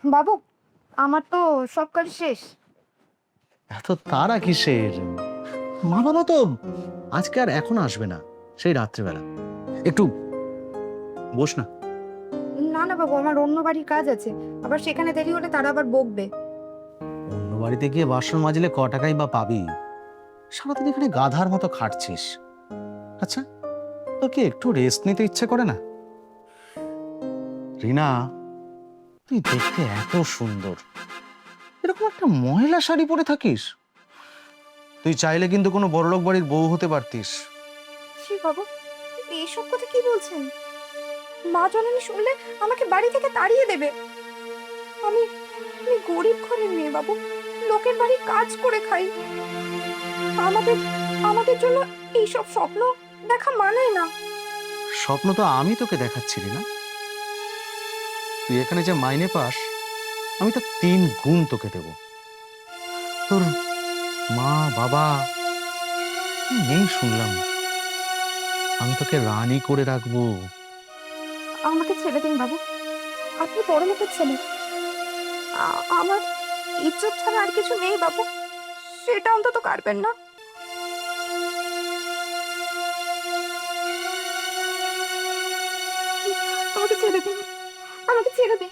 বাবু, আমার তো সব কাজ শেষ। এত তারা কিসের? মা বাবা তো আজকে আর এখন আসবে না, সেই রাত্রিবেলা। একটু বস না। না না বাবু, আমার অন্য বাড়ির কাজ আছে, আবার সেখানে দেরি হলে তারা আবার বকবে। অন্য বাড়িতে গিয়ে বাসন মাজলে ক টাকাই বা পাবি? সারাদিন এখানে গাধার মতো খাটছিস। আচ্ছা, তোর কি একটু রেস্ট নিতে ইচ্ছে করে না? রিনা, তুই দেখতে এত সুন্দর, এরকম একটা মহিলা শাড়ি পরে থাকিস? তুই চাইলে কিন্তু কোনো বড়লোক বাড়ির বউ হতে পারতিস। সে বাবু, এইসব কথা কি বলছেন? মা জননী শুনলে আমাকে বাড়ি থেকে তাড়িয়ে দেবে। আমি আমি গরিব ঘরের মেয়ে বাবু, লোকের বাড়ি কাজ করে খাই। আমাদের আমাদের জন্য এইসব স্বপ্ন দেখা মানায় না। স্বপ্ন তো আমি তোকে দেখাচ্ছি না। তুই এখানে যে মাইনে পাস, আমি তো 3 গুণ তোকে দেব। তোর মা বাবা নেই শুনলাম, আমি তোকে রানী করে রাখবো। আমাকে ছেড়ে দিন বাবু, আপনি বড় লোকের ছেলে। আমার ইজ্জত ছাড়া আর কিছু নেই বাবু, সেটা অন্তত কাটবেন না। আমাকে ছেড়ে দিন, আমাকে ছেড়ে দিন।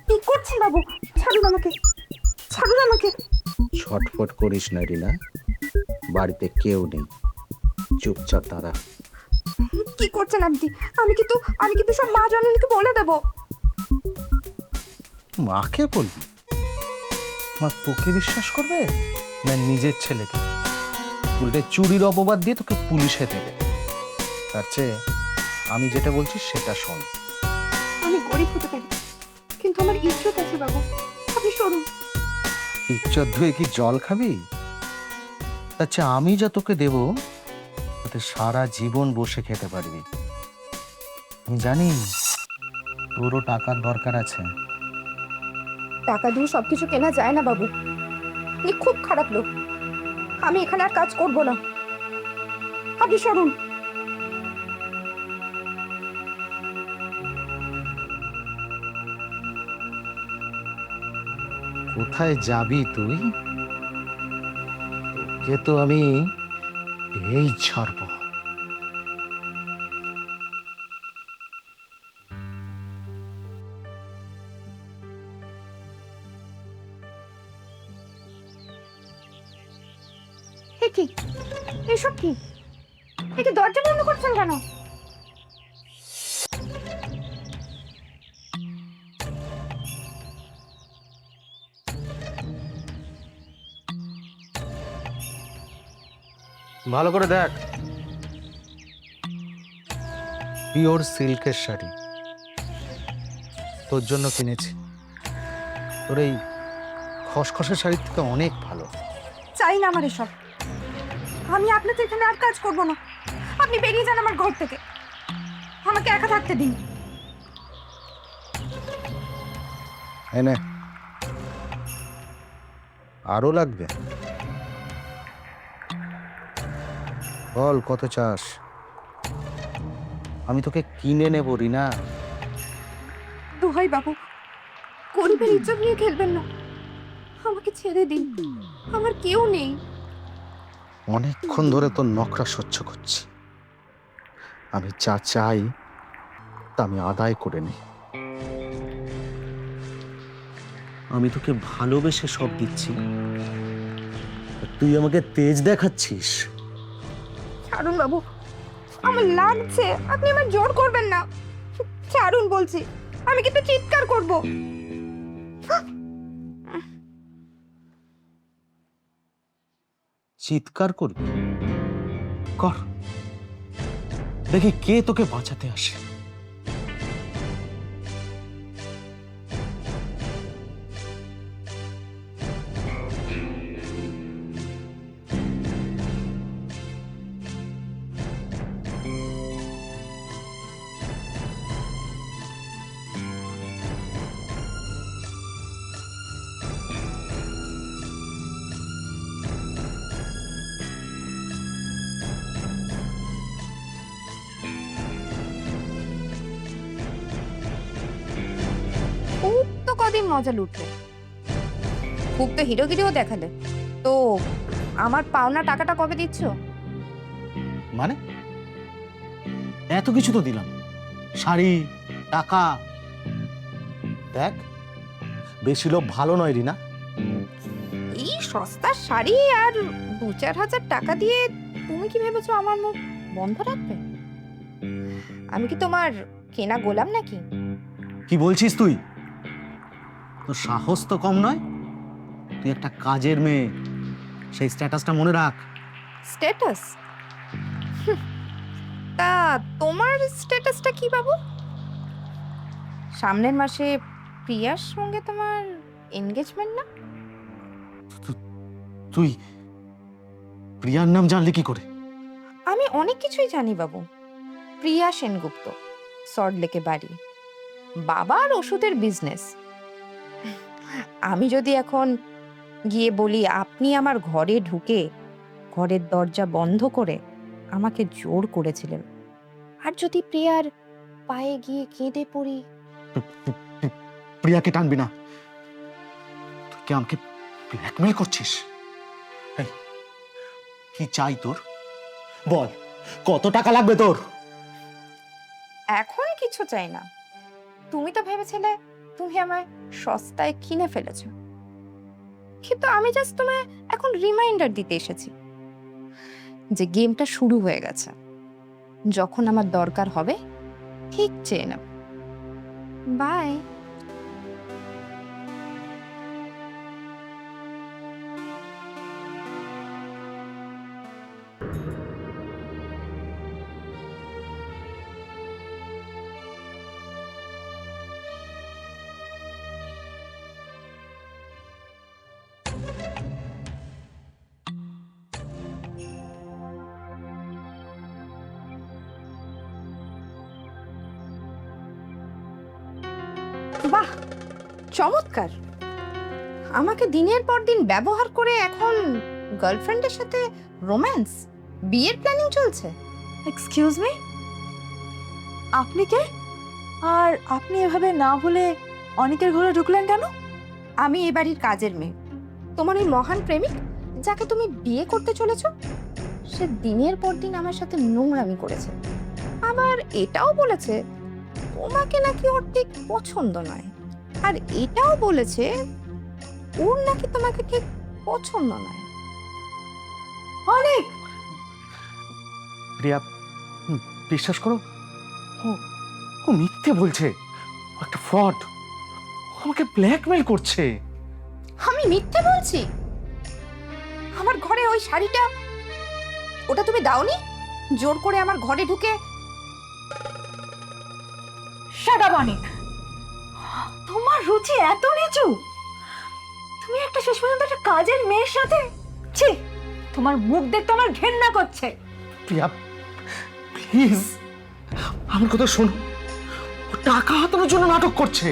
কি করছেন বাবু? ছাড়ুন আমাকে, ছাড়ুন আমাকে। ছটফট করিস না রিনা, বাড়িতে কেউ নেই, চুপচাপ দাঁড়া। কি করছেন আপনি? আমি কিন্তু সব মা জননীকে বলে দেব। মাকে বলবি? মা তোকে বিশ্বাস করবে না নিজের ছেলেকে? উল্টে চুরির অপবাদ দিয়ে তোকে পুলিশে দেবে। তার চেয়ে আমি যেটা বলছি সেটা শোন। আমি গরিব হতে পারি, কিন্তু আমার ইজ্জত আছে বাবু, আপনি সরুন। ইজ্জত ধুয়ে কি জল খাবি? তার চেয়ে আমি যা তোকে দেব, তাতে সারা জীবন বসে খেতে পারবি। আমি জানি তোরও টাকার দরকার আছে। টাকা দিয়ে সবকিছু কেনা যায় না বাবু, আপনি খুব খারাপ লোক। আমি এখানে আর কাজ করব না, আপনি সরুন। কোথায় যাবি তুই? তোকে তো আমি এই ছাড়বো। এ কি, এসব কি? একে দরজা বন্ধ করছেন কেন? ভালো করে দেখ, পিওর সিল্কের শাড়ি তোর জন্য কিনেছি। তোর এই খসখসে শাড়ির থেকে অনেক ভালো। চাই না আমার এসব, আমি আপনাদের এখানে আর কাজ করব না। আপনি বেরিয়ে যান আমার ঘর থেকে, আমাকে একা থাকতে দিন। এনে আরো লাগবে? বল কত চাস, আমি তোকে কিনে নেব রিনা। দোহাই বাবু, গরিবের ইজ্জত নিয়ে খেলবেন না, আমাকে ছেড়ে দিন, আমার কেউ নেই। অনেকক্ষণ ধরে তোর নখরা সহ্য করছি। আমি যা চাই তা আমি আদায় করে নিই। আমি তোকে ভালোবেসে সব দিচ্ছি, আর তুই আমাকে তেজ দেখাচ্ছিস। ছাড়ুন বাবু, আমার লাগছে, আপনি আমার জোর করবেন না। ছাড়ুন বলছি, আমি কিন্তু চিৎকার করব। চিৎকার করবি? কর, দেখি কে তোকে বাঁচাতে আসে। খুব তো কদিন মজা লুটলে, খুব তো হিরোগিরিও দেখালে। তো আমার পাওনা টাকাটা কবে দিচ্ছ? মানে এত কিছু তো দিলাম, শাড়ি, টাকা। দেখ, বেশি লোভ ভালো নয় রিনা। এই সস্তার শাড়ি আর 2-4 হাজার টাকা দিয়ে তুমি কি ভেবেছো আমার মুখ বন্ধ রাখবে? আমি কি তোমার কেনা গোলাম নাকি? কি বলছিস তুই? তোর সাহস তো কম নয়। তুই একটা কাজের মেয়ে, সেই স্ট্যাটাসটা মনে রাখ। স্ট্যাটাস? তা তোমার স্ট্যাটাসটা কি বাবু? সামনের মাসে প্রিয়ার সঙ্গে তোমার এনগেজমেন্ট না? তুই প্রিয়ার নাম জানলি কি করে? আমি অনেক কিছুই জানি বাবু। প্রিয়া সেনগুপ্ত, সল্টলেকে বাড়ি, বাবার ওষুধের বিজনেস। আমি যদি এখন গিয়ে বলি আপনি আমার ঘরে ঢুকে ঘরের দরজা বন্ধ করে আমাকে জোর করেছিলেন, আর যদি প্রিয়ার পায়ে গিয়ে কেঁদে পড়ি। প্রিয়াকে টানবি না। তুই কি আমাকে ব্ল্যাকমেল করছিস? এই, কি চাই তোর? বল, কত টাকা লাগবে তোর? এখন কিছু চাই না। তুমি তো ভেবেছিলে তুমি আমায় সস্তায় কিনে ফেলেছো, কিন্তু আমি জাস্ট তোমায় এখন রিমাইন্ডার দিতে এসেছি যে গেমটা শুরু হয়ে গেছে। যখন আমার দরকার হবে ঠিক চেয়ে নেব। বাই। বাহ, চমৎকার। আমাকে দিনের পর দিন ব্যবহার করে এখন গার্লফ্রেন্ডের সাথে রোম্যান্স, বিয়ের প্ল্যানিং চলছে। এক্সকিউজ মি, আপনি কে? আর আপনি এভাবে না বলে অনিকের ঘরে ঢুকলেন কেন? আমি এ বাড়ির কাজের মেয়ে। তোমার ওই মহান প্রেমিক যাকে তুমি বিয়ে করতে চলেছ, সে দিনের পর দিন আমার সাথে নোংরামি করেছে। আবার এটাও বলেছে তোমাকে নাকি ওর ঠিক পছন্দ নয়, আর এটাও বলেছে ওর নাকি তোমাকে ঠিক পছন্দ নয়। অনিক, প্রিয়া, বিশ্বাস করো, ও ও মিথ্যে বলছে। ও একটা ফ্রড। আমাকে ব্ল্যাকমেল করছে। আমি মিথ্যে বলছি? আমার ঘরে ওই শাড়িটা, ওটা তুমি দাওনি? জোর করে আমার ঘরে ঢুকে। শাট আপ অনিক, তোমার রুচি এত নিচু? তুমি একটা শেষ পর্যন্ত একটা কাজের মেয়ের সাথে? ছি, তোমার মুখ দেখতে আমার ঘেন্না করছে। প্রিয়া, প্লিজ আমার কথা শোনো। ও টাকা হাতানোর জন্য নাটক করছে।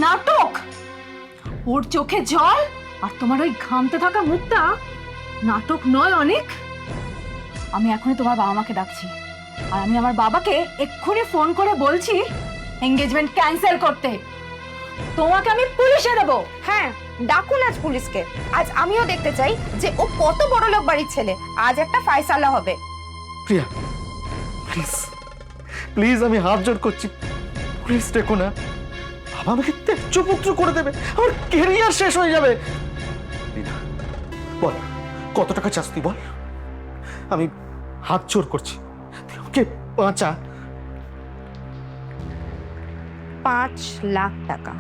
নাটক? ওর চোখে জল আর তোমার ওই ঘামতে থাকা মুখটা নাটক নয় অনেক। আমি এখনই তোমার বাবা মাকে ডাকছি, আর আমি আমার বাবাকে এক্ষুনি ফোন করে বলছি এঙ্গেজমেন্ট ক্যান্সেল করতে। তোমাকে আমি পুলিশে দেবো। হ্যাঁ, ডাকুন আজ পুলিশকে। আজ আমিও দেখতে চাই যে ও কত বড় লোক বাড়ির ছেলে। আজ একটা ফায়সালা হবে। প্রিয়া, প্লিজ প্লিজ, আমি হাত জোড় করছি, প্লিজ দেখো না। বাবা আমাকে ত্যায্য পুত্র করে দেবে, আমার কেরিয়ার শেষ হয়ে যাবে। রিনা, বল কত টাকা চাস তুই, বল। আমি হাত জোড় করছি, তুই আমাকে বাঁচা। 5 লাখ টাকা।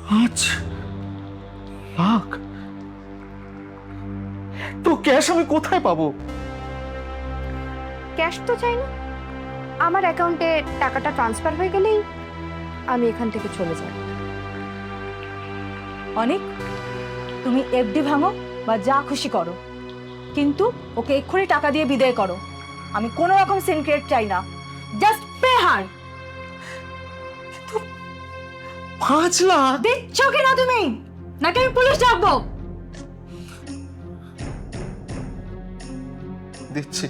5 লাখ? তো ক্যাশ আমি কোথায় পাবো? ক্যাশ তো চাই না, আমার অ্যাকাউন্টে টাকাটা ট্রান্সফার হয়ে গেলেই আমি এখান থেকে চলে যাব। অনেক, তুমি এফডি ভাঙো বা যা খুশি করো, কিন্তু ওকে এক্ষুনি টাকা দিয়ে বিদায় করো। আমি কোনো রকম সিনক্রেট চাই না, জাস্ট পে হার। 5 লাখ? দিচ্ছ কিনা তুমি, নাকি আমি পুলিশ ডাকবো? দিচ্ছি।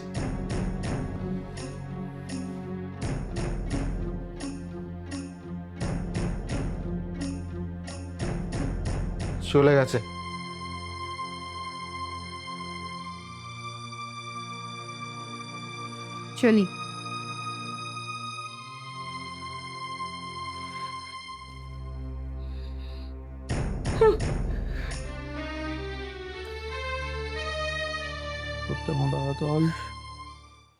চলে গেছে। চলি। করতে মন